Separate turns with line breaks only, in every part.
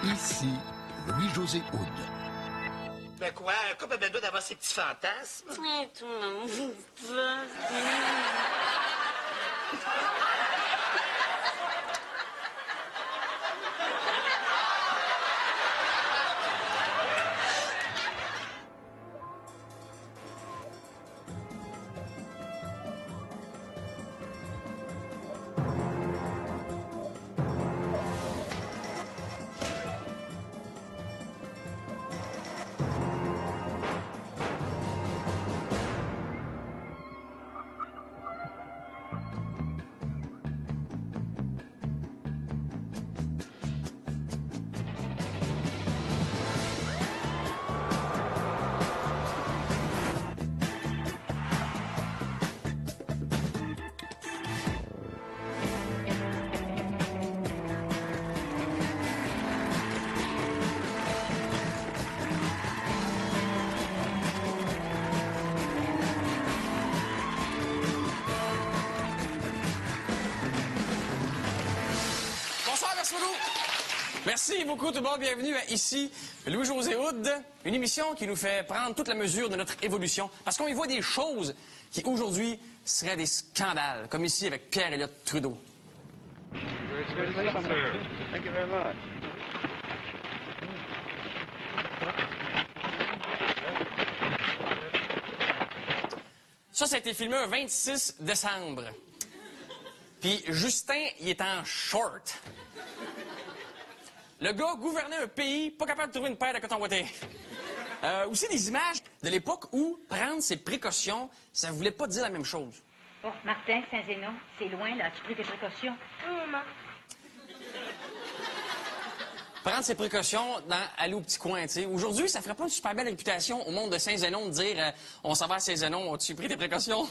Ici, Louis-José Hood.
Ben quoi? Un couple a besoin d'avoir ses petits fantasmes.
Tout le monde va.
Merci beaucoup tout le monde, bienvenue à Ici, Louis-José Hood, une émission qui nous fait prendre toute la mesure de notre évolution, parce qu'on y voit des choses qui aujourd'hui seraient des scandales, comme ici avec Pierre-Éliott Trudeau. Ça a été filmé un 26 décembre. Puis Justin, il est en short. Le gars gouvernait un pays, pas capable de trouver une paire de coton ouaté. Aussi des images de l'époque où prendre ses précautions, ça voulait pas dire la même chose.
Oh, Martin, Saint-Zénon, c'est loin, là. As-tu pris tes précautions?
Maman.
Prendre ses précautions dans aller au petit coin, tu sais. Aujourd'hui, ça ferait pas une super belle réputation au monde de Saint-Zénon de dire on s'en va à Saint-Zénon, as-tu pris tes précautions?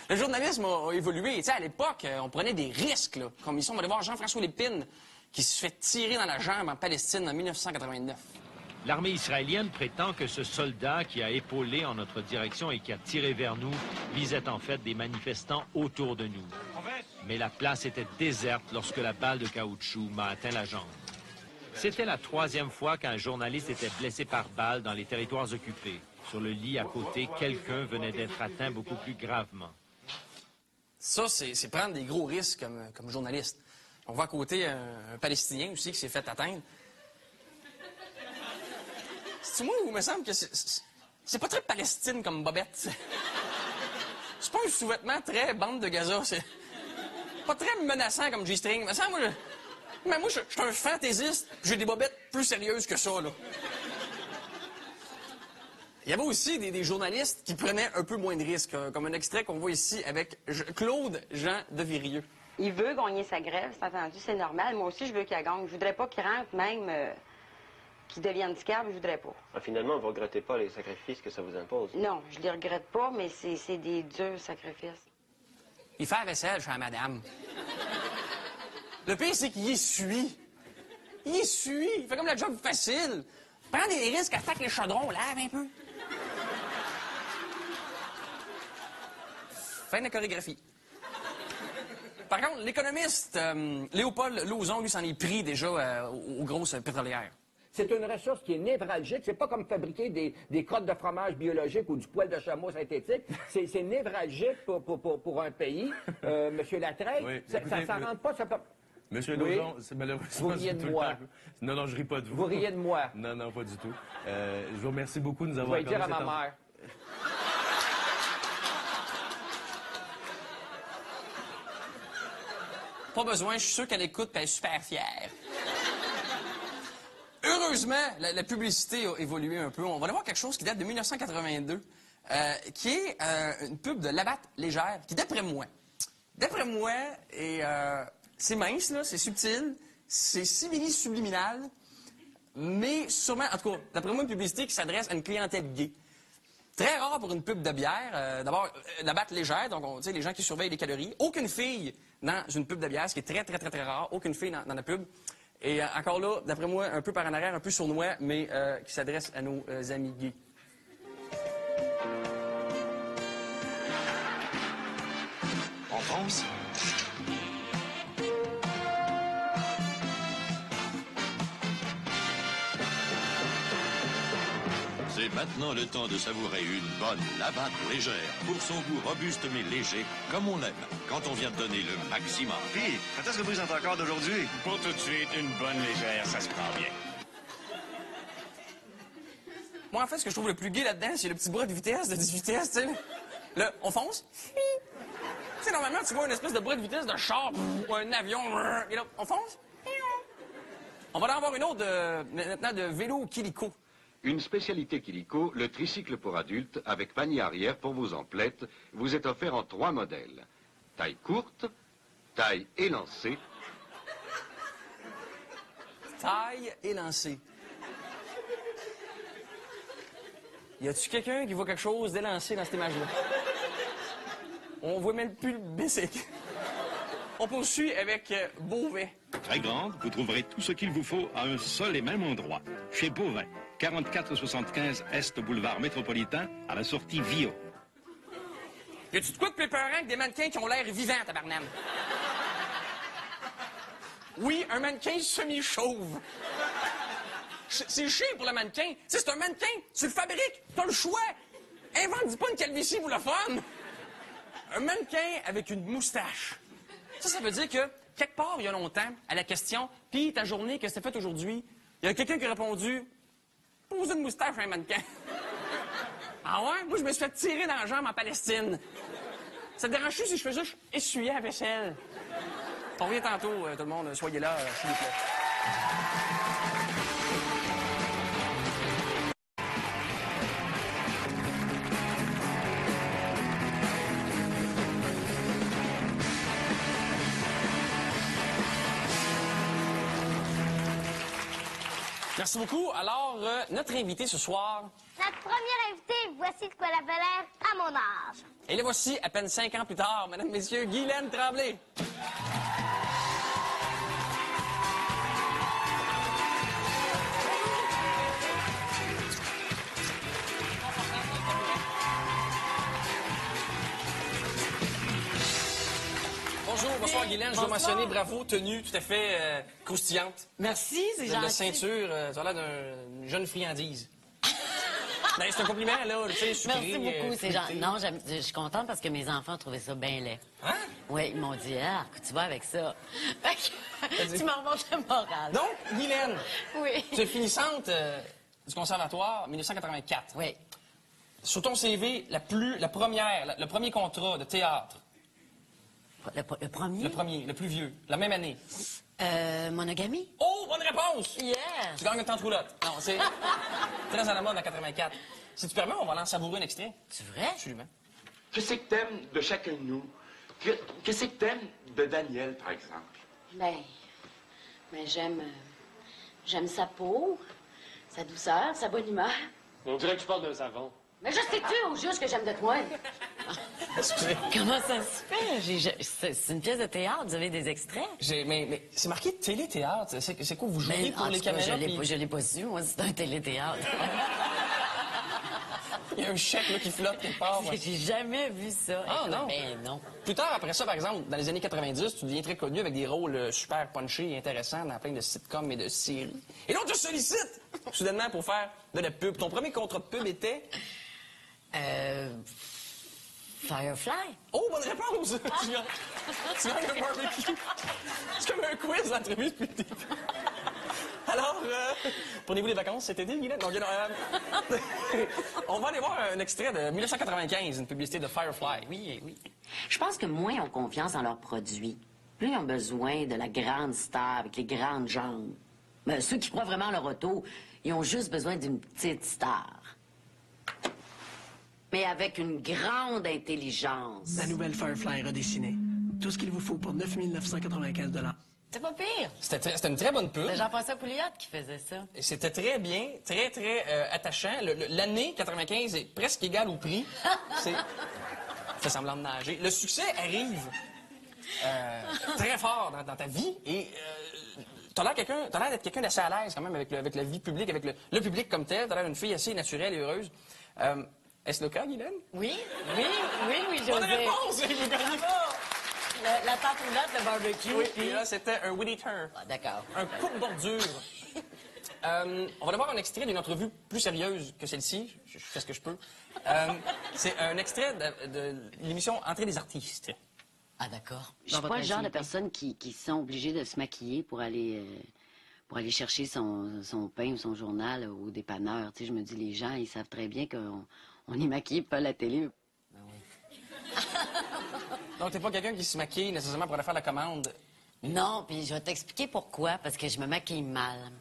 Le journalisme a évolué. Tu sais, à l'époque, on prenait des risques, là. Comme ici, on va aller voir Jean-François Lépine, qui se fait tirer dans la jambe en Palestine en 1989.
L'armée israélienne prétend que ce soldat qui a épaulé en notre direction et qui a tiré vers nous visait en fait des manifestants autour de nous. Mais la place était déserte lorsque la balle de caoutchouc m'a atteint la jambe. C'était la 3e fois qu'un journaliste était blessé par balle dans les territoires occupés. Sur le lit à côté, quelqu'un venait d'être atteint beaucoup plus gravement.
Ça, c'est prendre des gros risques comme journaliste. On voit à côté un Palestinien aussi qui s'est fait atteindre. C'est moi où il me semble que c'est pas très Palestine comme bobette. C'est pas un sous-vêtement très bande de Gaza. C'est pas très menaçant comme G-string. Mais ça, moi, je suis un fantaisiste. J'ai des bobettes plus sérieuses que ça, là. Il y avait aussi des journalistes qui prenaient un peu moins de risques, comme un extrait qu'on voit ici avec Claude Jean de Virieux.
Il veut gagner sa grève, c'est entendu, c'est normal. Moi aussi, je veux qu'il gagne. Je voudrais pas qu'il rentre même, qu'il devienne handicap, je voudrais pas.
Ah, finalement, vous ne regrettez pas les sacrifices que ça vous impose?
Non, je les regrette pas, mais c'est des durs sacrifices.
Il fait la vaisselle chez la madame. Le pire, c'est qu'il essuie. Il essuie. Il fait comme la job facile. Prends des risques, attaque les chaudrons, lave un peu. Fin de la chorégraphie. Par contre, l'économiste Léopold Lauzon, lui, s'en est pris déjà aux grosses pétrolières.
C'est une ressource qui est névralgique. C'est pas comme fabriquer des crottes de fromage biologique ou du poil de chameau synthétique. C'est névralgique pour un pays. Monsieur Latreille,
oui,
ça rentre pas... Ça peut...
Monsieur
oui.
Lauzon, c'est malheureusement...
Vous riez de moi.
Non, non, je ris pas de vous.
Vous riez de moi.
Non, non, pas du tout. Je vous remercie beaucoup de nous avoir
accordé. Je vais dire à ma mère.
Pas besoin, je suis sûr qu'elle écoute et elle est super fière. Heureusement, la publicité a évolué un peu. On va aller voir quelque chose qui date de 1982, qui est une pub de Labatt Légère, qui, d'après moi, c'est mince, là, c'est subtil, c'est simili-subliminal, mais sûrement, en tout cas, d'après moi, une publicité qui s'adresse à une clientèle gay. Très rare pour une pub de bière. D'abord, Labatt Légère, donc les gens qui surveillent les calories. Aucune fille dans une pub de bière, ce qui est très, très, très, très rare. Aucune fille dans la pub. Et encore là, d'après moi, un peu par en arrière, un peu sournois, mais qui s'adresse à nos amis gays.
En France, C'est maintenant le temps de savourer une bonne labatte légère pour son goût robuste mais léger, comme on aime, quand on vient de donner le maximum.
Puis, quand est-ce que vous êtes encore d'aujourd'hui?
Pour tout de suite, une bonne légère, ça se prend bien.
Moi, en fait, ce que je trouve le plus gai là-dedans, c'est le petit bras de vitesse, de 10 vitesses, tu sais. Là, on fonce. Tu sais, normalement, tu vois une espèce de bras de vitesse de char ou un avion. Et là, on fonce. On va en avoir une autre maintenant de vélo Kilico.
Une spécialité Kilico, le tricycle pour adultes avec panier arrière pour vos emplettes, vous est offert en 3 modèles. Taille courte, taille élancée.
Taille élancée. Y a-tu quelqu'un qui voit quelque chose d'élancé dans cette image-là? On voit même plus le bicycle. On poursuit avec Beauvais.
Très grande, vous trouverez tout ce qu'il vous faut à un seul et même endroit. Chez Beauvais, 4475 Est Boulevard Métropolitain, à la sortie Vio.
Y a-tu de quoi de plus épeurant avec des mannequins qui ont l'air vivants, tabarnane? Oui, un mannequin semi-chauve. C'est chiant pour le mannequin. Tu sais, c'est un mannequin. Tu le fabriques. T'as le choix. Invente pas une calvitie pour le fun. Un mannequin avec une moustache. Ça veut dire que, quelque part, il y a longtemps, à la question « Puis ta journée, qu'est-ce que t'as fait aujourd'hui? » Il y a quelqu'un qui a répondu « Pose une moustache à un mannequin. » Ah ouais? Moi, je me suis fait tirer dans la jambe en Palestine. Ça te dérange-tu si je fais juste essuyer la vaisselle? On revient tantôt, tout le monde. Soyez là, s'il vous plaît. Merci beaucoup. Alors, notre invité ce soir...
Notre première invitée, voici de quoi elle avait l'air à mon âge.
Et le voici, à peine 5 ans plus tard, mesdames, messieurs, Guylaine Tremblay. Bonsoir, Guylaine. Je dois mentionner, bravo, tenue tout à fait croustillante.
Merci, c'est gentil.
La ceinture, ça a l'air d'une jeune friandise. Ben, c'est un compliment, là, tu sais, sucré.
Merci beaucoup, c'est gentil. Non, je suis contente parce que mes enfants ont trouvé ça bien laid.
Hein?
Oui, ils m'ont dit, ah, tu vas avec ça. Tu m'en remontes le moral.
Donc, Guylaine,
oui.
tu es finissante du conservatoire 1984.
Oui.
Sur ton CV, le premier contrat de théâtre.
Le premier?
Le premier, le plus vieux, la même année.
Monogamie?
Oh, bonne réponse!
Yeah!
Tu gagnes un temps de roulotte. Non, c'est très à la mode en 84. Si tu permets, on va en savourer un extrait.
C'est vrai?
Absolument.
Qu'est-ce que t'aimes de chacun de nous? Qu'est-ce que t'aimes de Daniel, par exemple?
Ben j'aime sa peau, sa douceur, sa bonne humeur.
On dirait que tu parles d'un savon.
Mais je sais-tu au juste que j'aime de toi?
Excusez.
Comment ça se fait? C'est une pièce de théâtre, vous avez des extraits?
Mais c'est marqué télé-théâtre. C'est quoi, vous jouez pour les caméras?
Je l'ai pas su, moi, c'est un télé-théâtre.
Il y a un chèque là, qui flotte quelque part. Ouais.
J'ai jamais vu ça.
Ah non?
Ben non.
Plus tard, après ça, par exemple, dans les années 90, tu deviens très connu avec des rôles super punchés et intéressants dans plein de sitcoms et de séries. Et là, on te sollicite soudainement pour faire de la pub. Ton premier contrat de pub était...
Firefly.
Oh, bonne réponse! Tu gagnes un barbecue. C'est comme un quiz d'entrevue depuis le début. Alors, prenez-vous les vacances cet été, Guylaine? Donc, on va aller voir un extrait de 1995, une publicité de Firefly.
Oui, oui.
Je pense que moins ils ont confiance en leurs produits, plus ils ont besoin de la grande star avec les grandes jambes. Mais ceux qui croient vraiment en leur auto, ils ont juste besoin d'une petite star. Mais avec une grande intelligence.
La nouvelle Firefly redessinée. Tout ce qu'il vous faut pour 9 995 $.
C'est pas pire.
C'était une très bonne pub.
C'est Jean-François Pouliot qui faisait ça.
Et c'était très bien, très, très attachant. L'année 95 est presque égale au prix. C'est... fait semblant de nager. Le succès arrive très fort dans ta vie et t'as l'air d'être quelqu'un d'assez à l'aise quand même avec la vie publique, avec le public comme tel. T'as l'air d'une fille assez naturelle et heureuse. Est-ce le cas, Guylaine?
Oui, José.
Bonne réponse!
La tarte roulante, le barbecue.
Oui, puis là, c'était un witty turn.
Ah, d'accord.
Un coupe-bordure. On va voir un extrait d'une entrevue plus sérieuse que celle-ci. Je fais ce que je peux. C'est un extrait de l'émission Entrée des artistes.
Ah, d'accord.
Je suis pas le genre de personne qui sont obligées de se maquiller pour aller chercher son pain ou son journal au dépanneur. Tu sais, je me dis, les gens, ils savent très bien qu'on est maquillé pas à la télé.
Ben oui. Donc, t'es pas quelqu'un qui se maquille nécessairement pour aller faire la commande?
Non, puis je vais t'expliquer pourquoi, parce que je me maquille mal.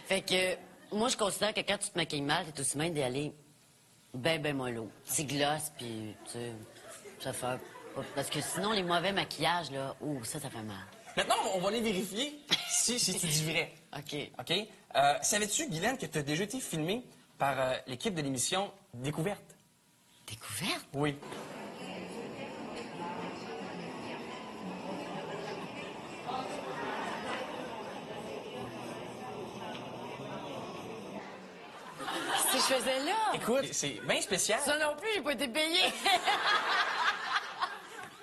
Fait que, moi, je considère que quand tu te maquilles mal, t'es aussi bien d'y aller ben mollo. Petit gloss, puis, tu sais, ça fait... Parce que sinon, les mauvais maquillages, là, ça fait mal.
Maintenant, on va aller vérifier si tu dis vrai.
OK.
OK? Savais-tu, Guylaine, que tu as déjà été filmée par l'équipe de l'émission Découverte?
Découverte?
Oui.
Qu'est-ce que je faisais là?
Écoute, c'est bien spécial.
Ça non plus, j'ai pas été payé.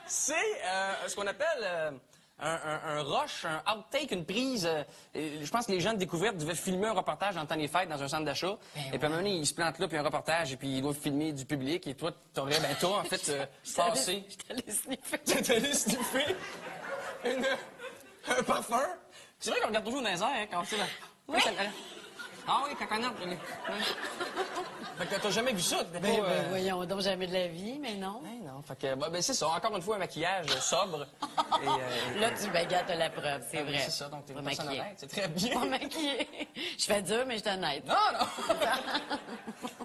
C'est ce qu'on appelle un rush, un outtake, une prise. Je pense que les gens de Découverte devaient filmer un reportage en temps des fêtes dans un centre d'achat. Et puis à un moment donné, ils se plantent là, puis un reportage, et puis ils doivent filmer du public. Et toi, t'aurais, en fait, passé.
J'étais allé sniffer.
T'es allé sniffer un parfum. C'est vrai qu'on regarde toujours dans les airs, hein, quand tu sais.
Oui.
Ah oui, coconut. Fait que t'as jamais vu ça?
Ben, voyons donc, jamais de la vie, mais non.
Ben non, fait que, ben c'est ça, encore une fois, un maquillage sobre.
Là, tu t'as la preuve, c'est vrai.
C'est ça, donc t'es
pas
une personne
maquillée.
honnête, c'est très bien.
Pas maquillée. Je fais dur, mais je suis honnête.
Non!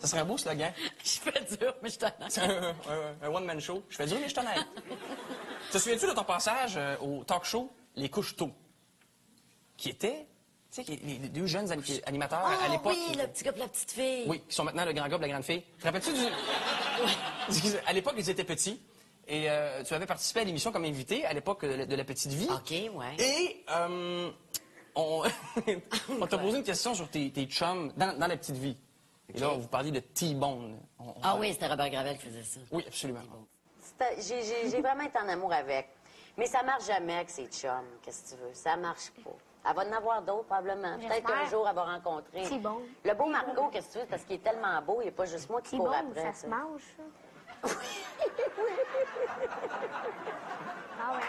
Ça serait un beau slogan.
Je fais dur, mais je suis honnête.
C'est un one-man show. Je fais dur, mais je suis honnête. Te souviens-tu de ton passage au talk show Les Couches Tôt? Qui était... Tu sais, les deux jeunes animateurs à l'époque...
oui, le petit gars et la petite fille.
Oui, qui sont maintenant le grand gars et la grande fille. Te rappelles-tu du... À l'époque, ils étaient petits. Et tu avais participé à l'émission comme invité à l'époque de La Petite Vie.
OK, ouais.
Et on t'a posé une question sur tes chums dans La Petite Vie. Et là, vous parliez de T-Bone.
Oui, c'était Robert Gravel qui faisait ça.
Oui, absolument.
J'ai vraiment été en amour avec. Mais ça marche jamais avec ses chums, qu'est-ce que tu veux. Ça marche pas. Elle va en avoir d'autres, probablement. Peut-être qu'un jour, elle va rencontrer.
C'est bon.
Le beau Marco, qu'est-ce que tu veux, parce qu'il est tellement beau, il n'y a pas juste moi qui cours après.
Ça se mange, ça. Ah ouais.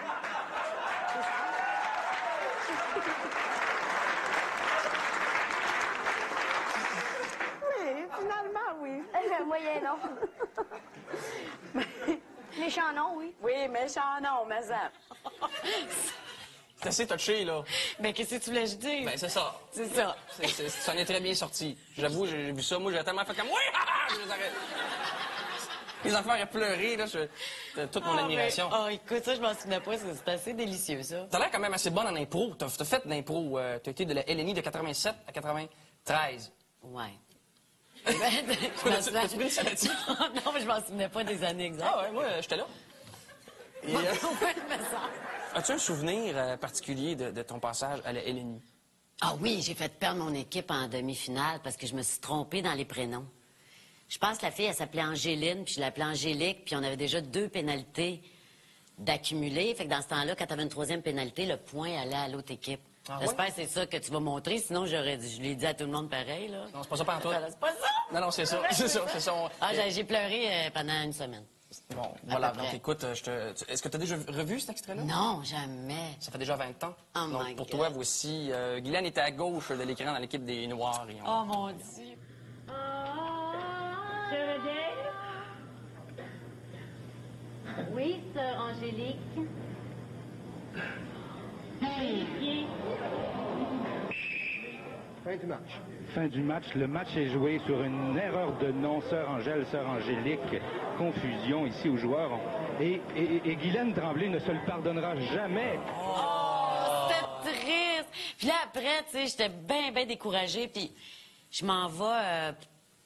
Mais finalement, oui.
Moyen, non. Méchant, non, oui.
Oui, méchant, non, mais ça.
C'est assez touché, là.
Ben, qu'est-ce que tu voulais dire?
Ben, c'est ça.
C'est ça.
Ça en est très bien sorti. J'avoue, j'ai vu ça. Moi, j'ai tellement fait comme... Oui! Les enfants auraient pleuré, là. Toute mon admiration.
Écoute, ça, je m'en souvenais pas. C'est assez délicieux, ça.
T'as l'air quand même assez bonne en impro. T'as fait de l'impro. T'as été de la LNI de 87 à 93.
Ouais.
T'as-tu pris une sabbatique?
Non, mais je m'en souvenais pas des années exactes.
Ah ouais, moi, j'étais là. Et, as-tu un souvenir particulier de ton passage à la LNI?
Ah oui, j'ai fait perdre mon équipe en demi-finale parce que je me suis trompée dans les prénoms. Je pense que la fille, elle s'appelait Angéline, puis je l'appelais Angélique, puis on avait déjà 2 pénalités d'accumuler. Fait que dans ce temps-là, quand tu avais une 3e pénalité, le point allait à l'autre équipe.
Ah,
j'espère que c'est ça que tu vas montrer, sinon je l'ai dit à tout le monde pareil, là.
Non, c'est pas ça par toi.
C'est pas ça!
Non, c'est ça. C'est ça.
J'ai pleuré pendant une semaine.
Bon, voilà. Donc, écoute, est-ce que tu as déjà revu cet extrait-là?
Non, jamais.
Ça fait déjà 20 ans.
Oh
donc,
my
pour
God.
toi, voici, Guylaine était à gauche de l'écran dans l'équipe des Noirs. Et
Oh, mon Dieu.
Je reviens. Oui, sœur Angélique. Vérifiez.
Fin du match.
Fin du match. Le match est joué sur une erreur de nom, sœur Angèle, sœur Angélique. Confusion ici aux joueurs. Et Guylaine Tremblay ne se le pardonnera jamais.
Oh, c'était triste. Puis là, après, tu sais, j'étais bien découragée. Puis je m'en vais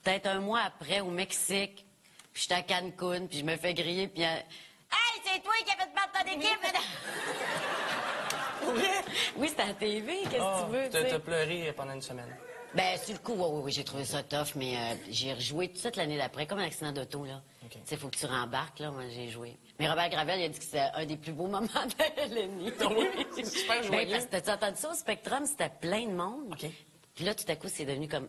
peut-être un mois après au Mexique. Puis j'étais à Cancun, puis je me fais griller, puis... Hey, c'est toi qui as fait battre ton équipe! Oui, c'était à la TV, qu'est-ce que tu veux, tu sais.
T'as pleuré pendant une semaine.
Ben, sur le coup, oui, j'ai trouvé ça tough, mais j'ai rejoué tout de suite l'année d'après, comme un accident d'auto, là. Tu sais, faut que tu rembarques, là, moi, j'ai joué. Mais Robert Gravel, il a dit que c'était un des plus beaux moments de l'ennemi.
Oui, c'est super joyeux.
Ben, parce que t'as entendu ça au Spectrum, c'était plein de monde. Puis là, tout à coup, c'est devenu comme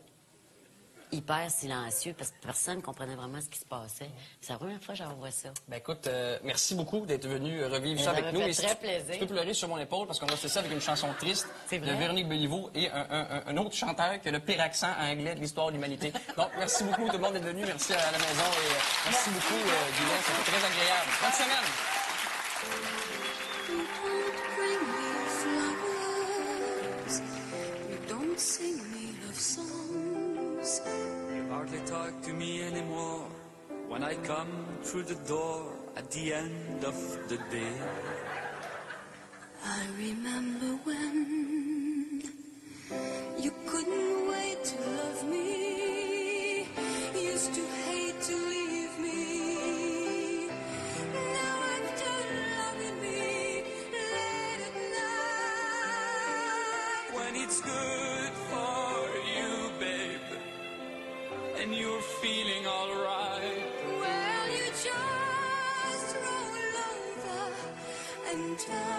hyper silencieux, parce que personne ne comprenait vraiment ce qui se passait. C'est la première fois que j'en vois ça.
Ben écoute, merci beaucoup d'être venu revivre ça
Ça
avec
m'a
nous.
fait
Et
très plaisir.
Tu peux pleurer sur mon épaule parce qu'on va se ça avec une chanson triste de
vrai.
Véronique Béliveau et un autre chanteur qui a le pire accent anglais de l'histoire de l'humanité. Donc, merci beaucoup tout le monde d'être venu. Merci à la maison et merci beaucoup, Guylaine. C'était très agréable. Bonne semaine!
Don't sing me love songs. You hardly talk to me anymore when I come through the door at the end of the day. I remember when you couldn't wait to love me, used to hate to leave me. Now I've done loving me late at night when it's good for you, babe, and you're feeling alright. Well, you just roll over and die.